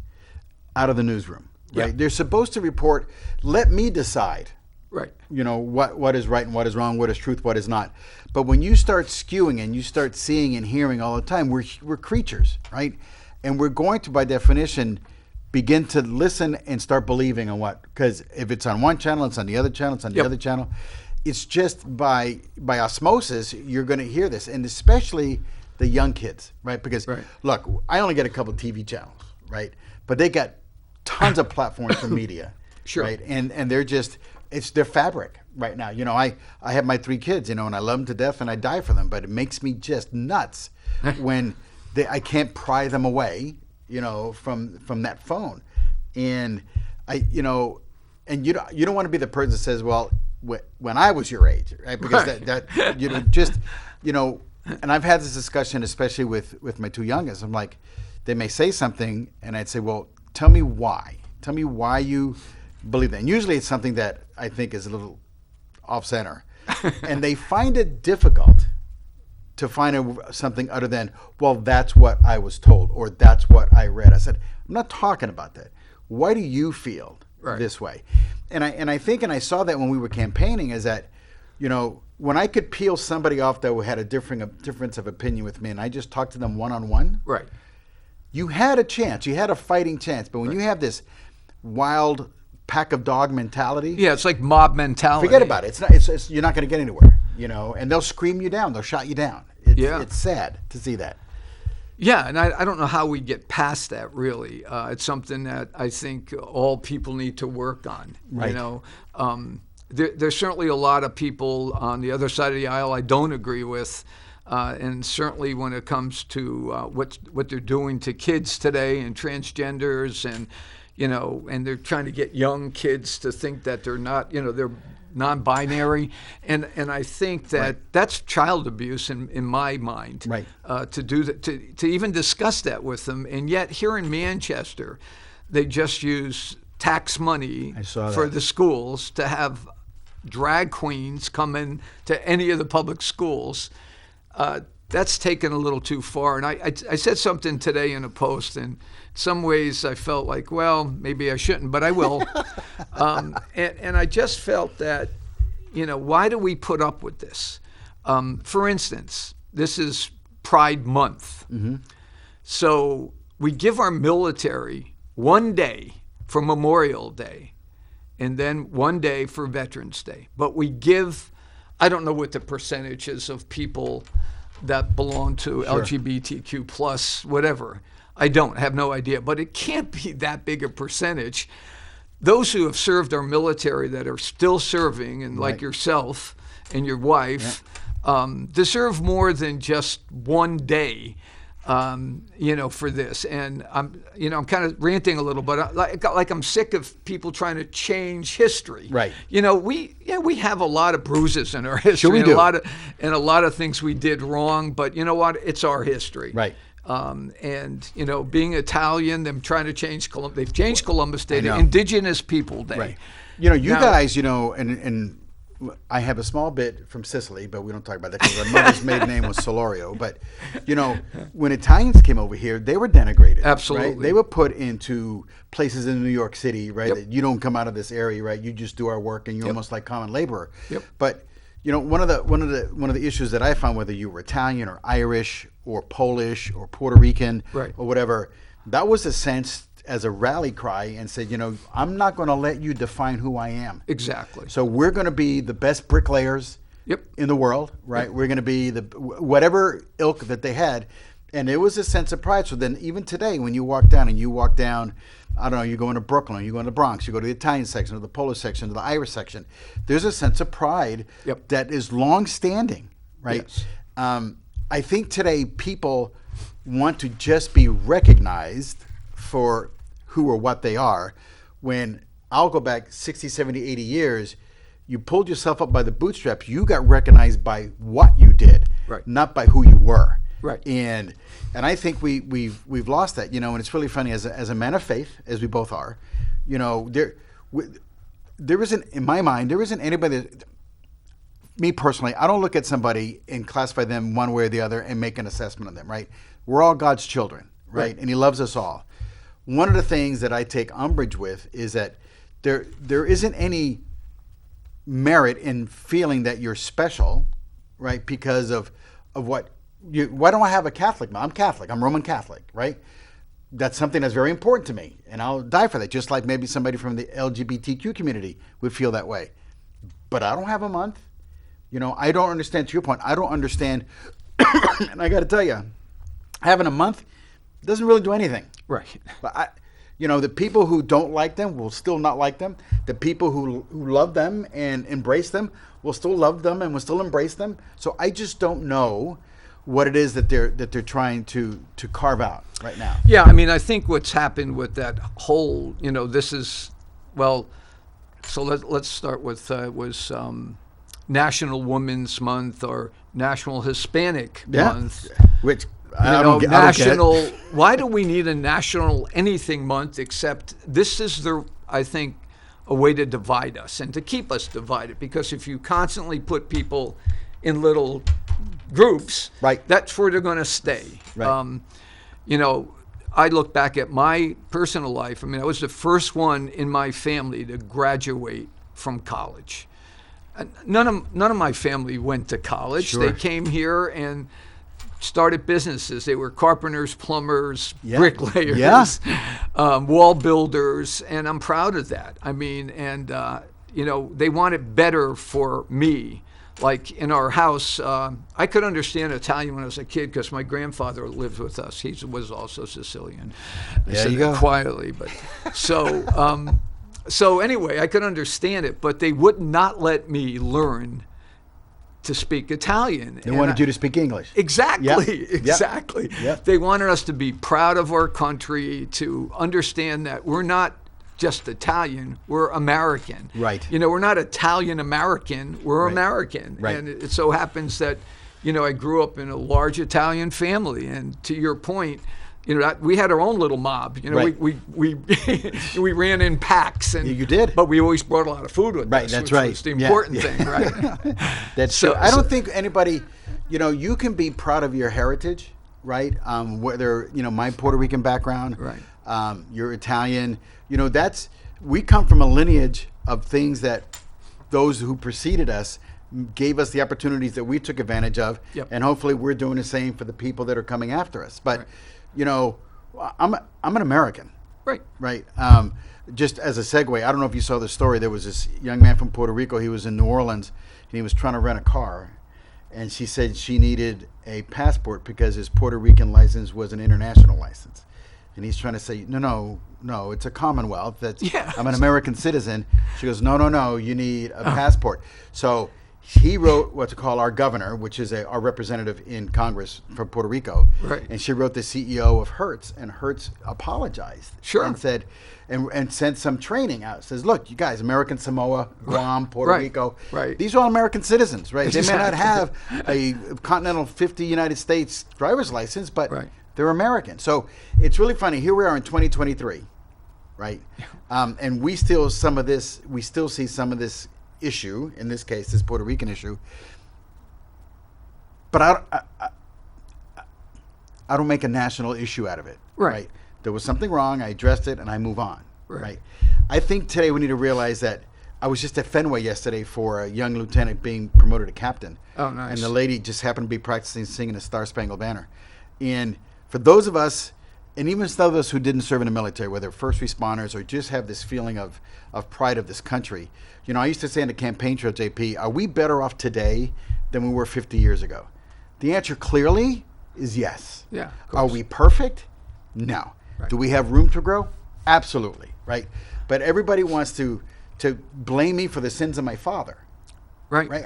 out of the newsroom. Right? Yeah. They're supposed to report. Let me decide. Right. What is right and what is wrong, what is truth, what is not. But when you start skewing and you start seeing and hearing all the time, we're creatures, right? And we're going to, by definition, begin to listen and start believing on what. Because if it's on one channel, it's on the other channel, it's on the other channel. It's just by osmosis, you're going to hear this. And especially the young kids, right? Because, look, I only get a couple of TV channels, right? But they got tons of platforms for media, right? And they're just... it's their fabric right now. I have my 3 kids, and I love them to death and I die for them, but it makes me just nuts when I can't pry them away, from that phone. And and you don't want to be the person that says, well, when I was your age, right? Because and I've had this discussion, especially with my 2 youngest. I'm like, they may say something and I'd say, well, tell me why you believe that. And usually it's something that I think is a little off center. And they find it difficult to find something other than, well, that's what I was told or that's what I read. I said, I'm not talking about that. Why do you feel this way? And I think, and I saw that when we were campaigning, is that, when I could peel somebody off that had a difference of opinion with me and I just talked to them one-on-one, right? You had a chance. You had a fighting chance. But when you have this wild pack of dog mentality. Yeah, it's like mob mentality. Forget about it. It's you're not going to get anywhere, and they'll scream you down. They'll shot you down. It's sad to see that. Yeah, and I don't know how we get past that, really. It's something that I think all people need to work on. Right. There's certainly a lot of people on the other side of the aisle I don't agree with. And certainly when it comes to what they're doing to kids today and transgenders and and they're trying to get young kids to think that they're not, they're non-binary, and I think that that's child abuse in my mind. Right. To do that, to even discuss that with them, and yet here in Manchester, they just use tax money for the schools to have drag queens come in to any of the public schools. That's taken a little too far. And I said something today in a post, and in some ways I felt like, well, maybe I shouldn't, but I will. And I just felt that, why do we put up with this? For instance, this is Pride Month. Mm-hmm. So we give our military one day for Memorial Day and then one day for Veterans Day. But we give, I don't know what the percentage is of people that belong to LGBTQ plus whatever. I have no idea, but it can't be that big a percentage. Those who have served our military that are still serving, and like yourself and your wife, deserve more than just one day, for this. And I'm kind of ranting a little, but like I'm sick of people trying to change history. Right. We have a lot of bruises in our history. Sure we do. And a lot of things we did wrong, but you know what? It's our history. Right. Being Italian, them trying to change Columbus, they've changed Columbus Day to Indigenous People Day. Right. Guys, and I have a small bit from Sicily, but we don't talk about that because my mother's maiden name was Solorio. But, when Italians came over here, they were denigrated. Absolutely. Right? They were put into places in New York City, right? Yep. That you don't come out of this area, right? You just do our work and you're almost like common laborer. Yep. But, one of the issues that I found, whether you were Italian or Irish or Polish or Puerto Rican or whatever, that was a sense as a rally cry and said, I'm not going to let you define who I am. Exactly. So we're going to be the best bricklayers. Yep. in the world, right? Yep. We're going to be the whatever ilk that they had, and it was a sense of pride. So then, even today, when you walk down, I don't know, you go into Brooklyn, you go into the Bronx, you go to the Italian section, or the Polish section, or the Irish section. There's a sense of pride Yep. that is long-standing, right? Yes. I think today people want to just be recognized for who or what they are. When I'll go back 60, 70, 80 years, you pulled yourself up by the bootstraps. You got recognized by what you did, Right. not by who you were. Right. And I think we've lost that, and it's really funny as a man of faith, as we both are, there isn't, in my mind, there isn't anybody that, me personally, I don't look at somebody and classify them one way or the other and make an assessment of them, right? We're all God's children, right? And he loves us all. One of the things that I take umbrage with is that there isn't any merit in feeling that you're special, right? Because of what why don't I have a Catholic mom? I'm Catholic. I'm Roman Catholic, right? That's something that's very important to me, and I'll die for that, just like maybe somebody from the LGBTQ community would feel that way. But I don't have a month. I don't understand, to your point, I don't understand, and I got to tell you, having a month doesn't really do anything. Right. But the people who don't like them will still not like them. The people who love them and embrace them will still love them and will still embrace them. So I just don't know what it is that they're trying to carve out right now. Yeah, I mean, I think what's happened with that whole, this is, well, so let's start with National Women's Month or National Hispanic Month. Which I don't national. get. Why do we need a national anything month? Except this is I think, a way to divide us and to keep us divided. Because if you constantly put people in little groups, right, that's where they're going to stay. Right. I look back at my personal life. I mean, I was the first one in my family to graduate from college. None of my family went to college. Sure. They came here and started businesses. They were carpenters, plumbers, Yeah. bricklayers, wall builders, and I'm proud of that. I mean, and they want it better for me. Like in our house, I could understand Italian when I was a kid because my grandfather lived with us. He was also Sicilian. I said you go. that quietly, but so anyway, I could understand it, but they would not let me learn to speak Italian. They wanted you to speak English. Exactly, Yep. exactly. Yep. They wanted us to be proud of our country, to understand that we're not just Italian, we're American. Right. We're not Italian American, we're Right. American. Right. And it so happens that, I grew up in a large Italian family, and to your point, we had our own little mob. Right. We we ran in packs, and You did. but we always brought a lot of food with Right, us. that's which right. was the Yeah. important Yeah. thing, right? That's So- true. I don't so- think anybody, you can be proud of your heritage, right? Whether, my Puerto Rican background, Right. You're Italian, we come from a lineage of things that those who preceded us gave us the opportunities that we took advantage of. Yep. And hopefully we're doing the same for the people that are coming after us. But, I'm an American. Right. Right. Just as a segue, I don't know if you saw the story. There was this young man from Puerto Rico. He was in New Orleans, and he was trying to rent a car. And she said she needed a passport because his Puerto Rican license was an international license. And he's trying to say, no, it's a Commonwealth. I'm an American citizen. She goes, no, you need a passport. So he wrote what's called our governor, which is our representative in Congress from Puerto Rico. Right. And she wrote the CEO of Hertz, and Hertz apologized. Sure. And said, and sent some training out. Says, look, you guys, American Samoa, Guam, Puerto Right. Rico, Right. these are all American citizens, right? They may not Exactly. have a Continental 50 United States driver's license, but Right. they're American. So it's really funny. Here we are in 2023, right? And we still see some of this issue, in this case, this Puerto Rican issue. But I don't make a national issue out of it. Right. There was something wrong. I addressed it, and I move on. Right. I think today we need to realize that I was just at Fenway yesterday for a young lieutenant being promoted to captain. Oh, nice. And the lady just happened to be practicing singing the Star Spangled Banner. And for those of us and even those who didn't serve in the military, whether first responders or just have this feeling of pride of this country. You know, I used to say in the campaign trail, JP, are we better off today than we were 50 years ago? The answer clearly is yes. Yeah. Are we perfect? No. Right. Do we have room to grow? Absolutely. Right. But everybody wants to blame me for the sins of my father. Right. Right.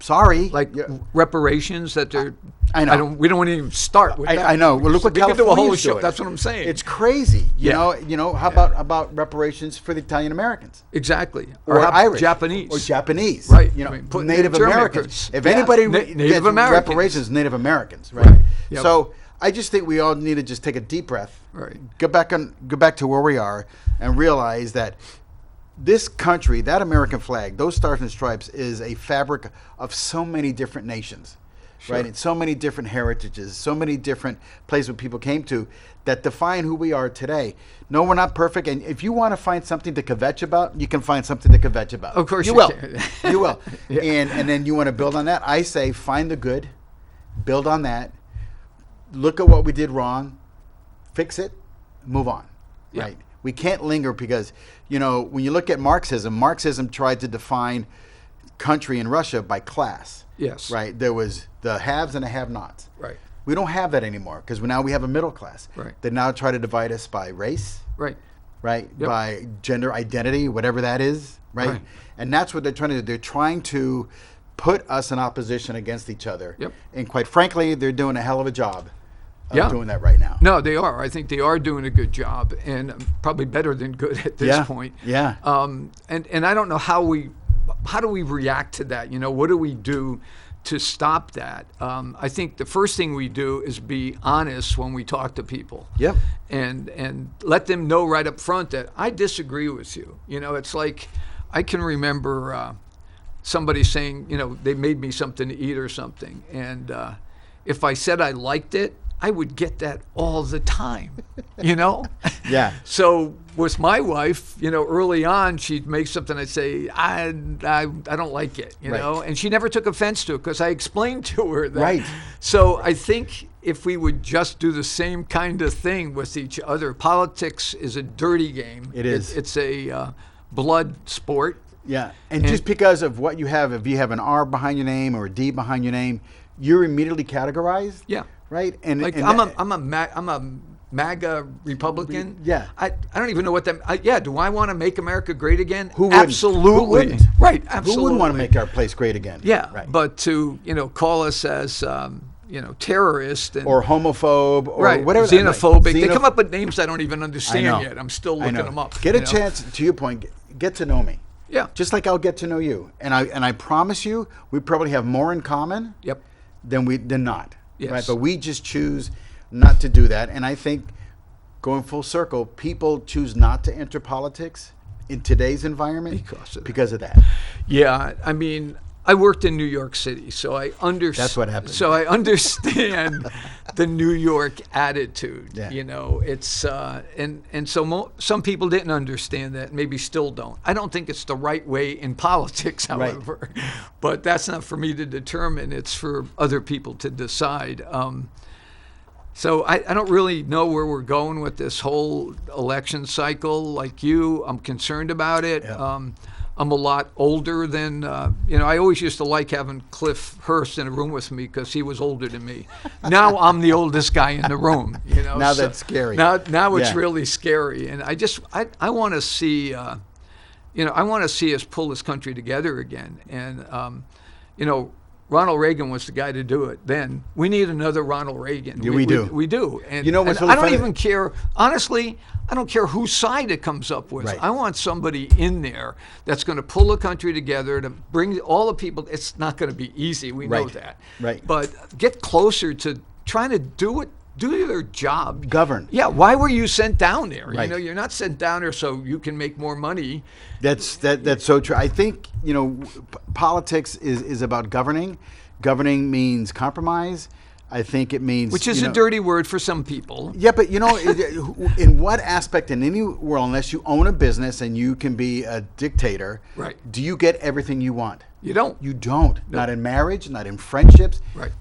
Sorry. Like reparations that they're. I know. We don't want to even start with that. I know. Well, look what we could do a whole California's show. doing. That's what I'm saying. It's crazy. You Yeah. know. How about reparations for the Italian Americans Exactly. or how- Irish, Japanese. or Japanese? Right. You know, I mean, put Native German Americans. workers. If Yeah. anybody Native gets Americans. reparations, Native Americans. Right. Right. Yep. So I just think we all need to just take a deep breath. Right. Go back to where we are and realize that this country, that American flag, those stars and stripes, is a fabric of so many different nations, right? And so many different heritages, so many different places where people came to that define who we are today. No, we're not perfect. And if you want to find something to kvetch about, you can find something to kvetch about. Of course you will. can. You will. Yeah. And then you want to build on that. I say find the good, build on that, look at what we did wrong, fix it, move on, Yeah. right? We can't linger because, you know, when you look at Marxism tried to define country in Russia by class. Yes. Right? There was the haves and the have-nots. Right. We don't have that anymore because now we have a middle class. Right. They now try to divide us by race, Right. right? Yep. By gender identity, whatever that is, right? Right. And that's what they're trying to do. They're trying to put us in opposition against each other. Yep. And quite frankly, they're doing a hell of a job of Yeah. doing that right now. No, they are. I think they are doing a good job, and probably better than good at this Yeah. point. Yeah. And I don't know how do we react to that? You know, what do we do to stop that? I think the first thing we do is be honest when we talk to people. Yep. And let them know right up front that I disagree with you. You know, it's like I can remember somebody saying, you know, they made me something to eat or something, and if I said I liked it, I would get that all the time, you know? Yeah. So with my wife, you know, early on, she'd make something, I'd say, I don't like it, you Right. know? And she never took offense to it because I explained to her that. Right. So I think if we would just do the same kind of thing with each other, politics is a dirty game. It is. It's a blood sport. Yeah. And just because of what you have, if you have an R behind your name or a D behind your name, you're immediately categorized. Yeah. Right. And Like and I'm a MAGA Republican. Yeah. I don't even know what that. Yeah. Do I want to make America great again? Who wouldn't? Absolutely. Who wouldn't? Right. Absolutely. Who wouldn't want to make our place great again? Yeah. Right. But to call us as terrorist and Or homophobe or right, whatever. xenophobic. They Xenoph- come up with names I don't even understand I know. yet. I'm still I looking know. them up. Get a you know? chance, to your point, get to know me. Yeah. Just like I'll get to know you. And I promise you, we probably have more in common Yep. than not. Yes. Right. But we just choose not to do that. And I think going full circle, people choose not to enter politics in today's environment Because of that. Yeah. I mean, I worked in New York City, so I understand. That's what happened. So I understand the New York attitude. Yeah. You know, it's and so some people didn't understand that, maybe still don't. I don't think it's the right way in politics, however, but that's not for me to determine. It's for other people to decide. So I don't really know where we're going with this whole election cycle. Like you, I'm concerned about it. Yeah. I'm a lot older than, I always used to like having Cliff Hurst in a room with me because he was older than me. Now I'm the oldest guy in the room, you know. Now so that's scary. Now it's Yeah. really scary. And I want to see, I want to see us pull this country together again. And, Ronald Reagan was the guy to do it then. We need another Ronald Reagan. Yeah, we do. We do. And, You know what's and really I don't funny? even care. Honestly, I don't care whose side it comes up with. Right. I want somebody in there that's going to pull the country together to bring all the people. It's not going to be easy. We know Right. that. Right. But get closer to trying to do their job. Govern. Yeah. Why were you sent down there? Right. You're not sent down there so you can make more money. That's so true. I think, politics is about governing. Governing means compromise. I think it means, Which is a dirty word for some people. Yeah, but in what aspect in any world, unless you own a business and you can be a dictator, Right. do you get everything you want? You don't. You don't. Not in marriage, not in friendships. Right.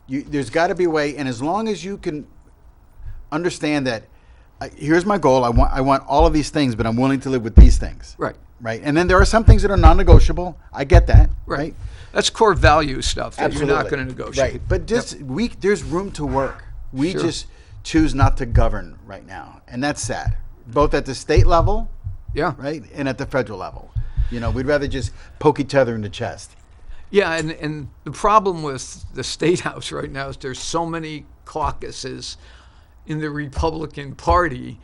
There's got to be a way, and as long as you can understand that here's my goal. I want all of these things, but I'm willing to live with these things. Right. Right. And then there are some things that are non-negotiable. I get that. Right. That's core value stuff that Absolutely. you're not going to negotiate. Right. But just there's room to work. We Sure. just choose not to govern right now, and that's sad. Both at the state level, Yeah. right, and at the federal level. We'd rather just poke each other in the chest. Yeah, and the problem with the State House right now is there's so many caucuses in the Republican Party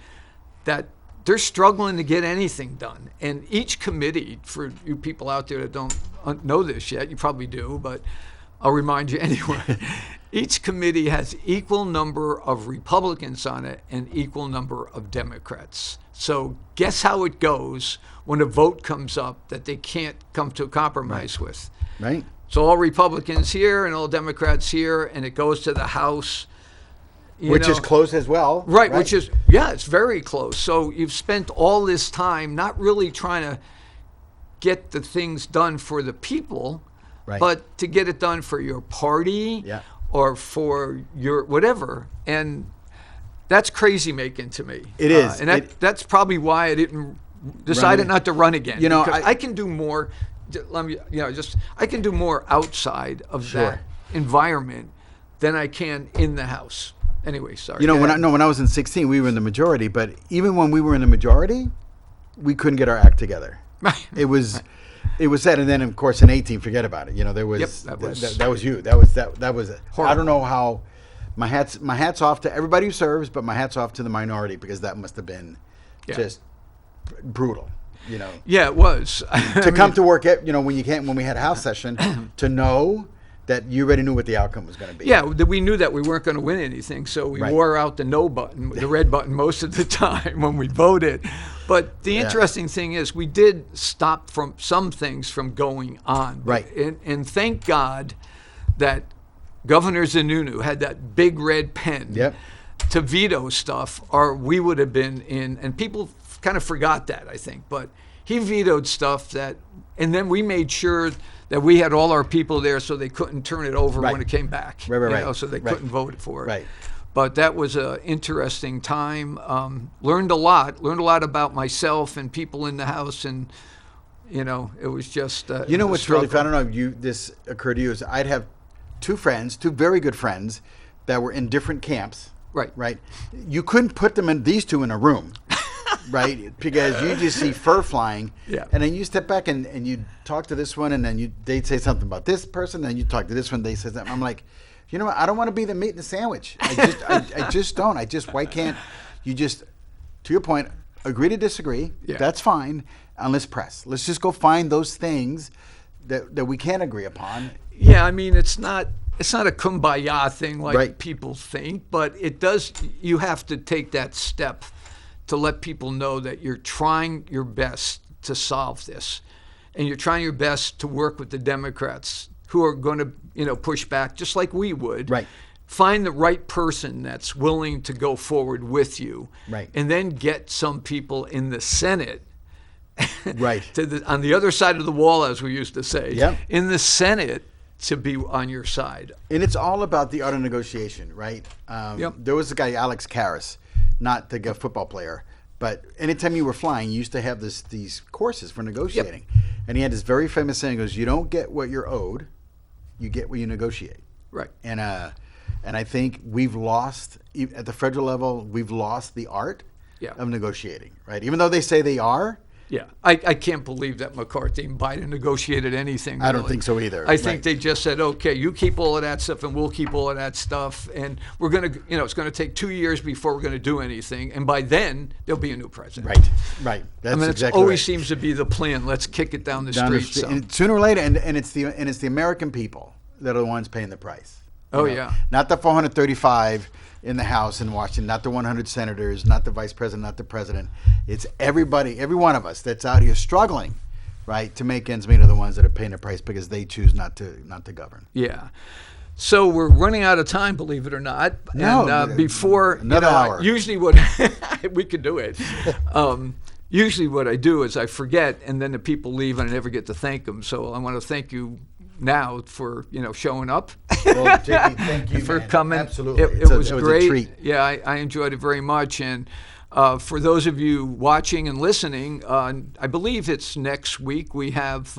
that they're struggling to get anything done. And each committee, for you people out there that don't know this yet, you probably do, but I'll remind you anyway. Each committee has equal number of Republicans on it and equal number of Democrats. So guess how it goes when a vote comes up that they can't come to a compromise with. Right. So all Republicans here and all Democrats here, and it goes to the House. Which is close as well. Right, which is, it's very close. So you've spent all this time not really trying to get the things done for the people, but to get it done for your party or for your whatever. And that's crazy making to me. It is. And that's probably why I didn't decided not to run again. I can do more. I can do more outside of that environment than I can in the House. Anyway, sorry. When I was in 16, we were in the majority, but even when we were in the majority, we couldn't get our act together. It was sad, and then of course in 18, forget about it. There was that was you. That was horrible. I don't know how. My hats off to everybody who serves, but my hats off to the minority, because that must have been just brutal. Yeah, it was. Come to work when we had a House session, to know that you already knew what the outcome was going to be. Yeah, we knew that we weren't going to win anything, so we wore out the no button, the red button, most of the time when we voted. But the interesting thing is, we did stop from some things from going on. Right. And thank God that Governor Sununu had that big red pen to veto stuff, or we would have been in. And people kind of forgot that, I think. But he vetoed stuff and then we made sure that we had all our people there so they couldn't turn it over when it came back. Right. So they couldn't vote for it. Right. But that was an interesting time. Learned a lot about myself and people in the House, and it was just what's really fun. I don't know if this occurred to you, is I'd have two very good friends that were in different camps. Right. You couldn't put these two in a room. Right, because you just see fur flying, and then you step back and you talk to this one, and then they'd say something about this person, and you talk to this one, they say something. I'm like, what? I don't want to be the meat in the sandwich. I just don't. Why can't you just, to your point, agree to disagree? That's fine, and let's press. Let's just go find those things that we can agree upon. Yeah, I mean, it's not a kumbaya thing like people think, but it does. You have to take that step to let people know that you're trying your best to solve this, and you're trying your best to work with the Democrats who are going to, push back just like we would. Right. Find the right person that's willing to go forward with you. Right. And then get some people in the Senate. Right. On the other side of the wall, as we used to say. Yep. In the Senate to be on your side. And it's all about the art of negotiation, right? There was a guy, Alex Karras, not the football player, but anytime you were flying, you used to have these courses for negotiating. And he had this very famous saying, he goes, you don't get what you're owed, you get what you negotiate. Right. And I think we've lost, at the federal level, we've lost the art of negotiating, right? Even though they say they are. Yeah, I can't believe that McCarthy and Biden negotiated anything. Really. I don't think so either. I think they just said, okay, you keep all of that stuff and we'll keep all of that stuff. And we're going to, it's going to take 2 years before we're going to do anything. And by then, there'll be a new president. Right. That's it always seems to be the plan. Let's kick it down the street. And sooner or later, and it's the American people that are the ones paying the price. Yeah. Not the 435 in the House in Washington, not the 100 senators, not the vice president, not the president. It's everybody, every one of us that's out here struggling, right, to make ends meet are the ones that are paying the price because they choose not to govern. Yeah. So we're running out of time, believe it or not. No, and before another hour. Usually what we could do it. Usually what I do is I forget, and then the people leave and I never get to thank them. So I want to thank you now for showing up. Well, JP, thank you for man. coming. Absolutely, It was a great. treat. Yeah, I enjoyed it very much. And for those of you watching and listening, I believe it's next week we have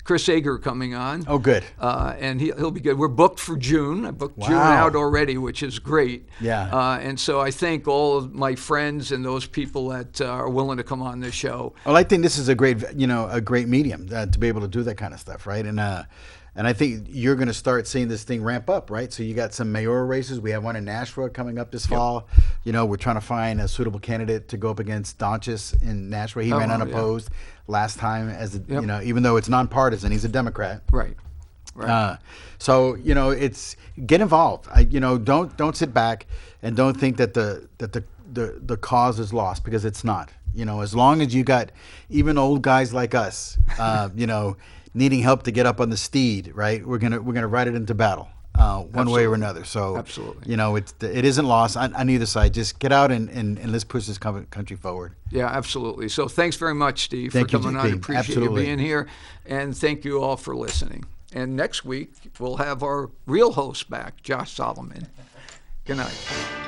Chris Ager coming on. Oh, good. And he'll be good. We're booked for June. I booked June Wow. out already, which is great. Yeah. And so I thank all of my friends and those people that are willing to come on this show. Well, I think this is a great, a great medium to be able to do that kind of stuff, right? And I think you're going to start seeing this thing ramp up, right? So you got some mayoral races. We have one in Nashville coming up this fall. We're trying to find a suitable candidate to go up against Donchis in Nashville. He ran unopposed last time as even though it's nonpartisan, he's a Democrat. Right. So it's get involved. Don't sit back and don't think that the cause is lost, because it's not. As long as you got even old guys like us, needing help to get up on the steed, right? We're gonna ride it into battle, one way or another. So absolutely, it isn't lost on either side. Just get out and let's push this country forward. Yeah, absolutely. So thanks very much, Steve, Thank for you, coming JP. on. Appreciate you being here, and thank you all for listening. And next week we'll have our real host back, Josh Solomon. Good night.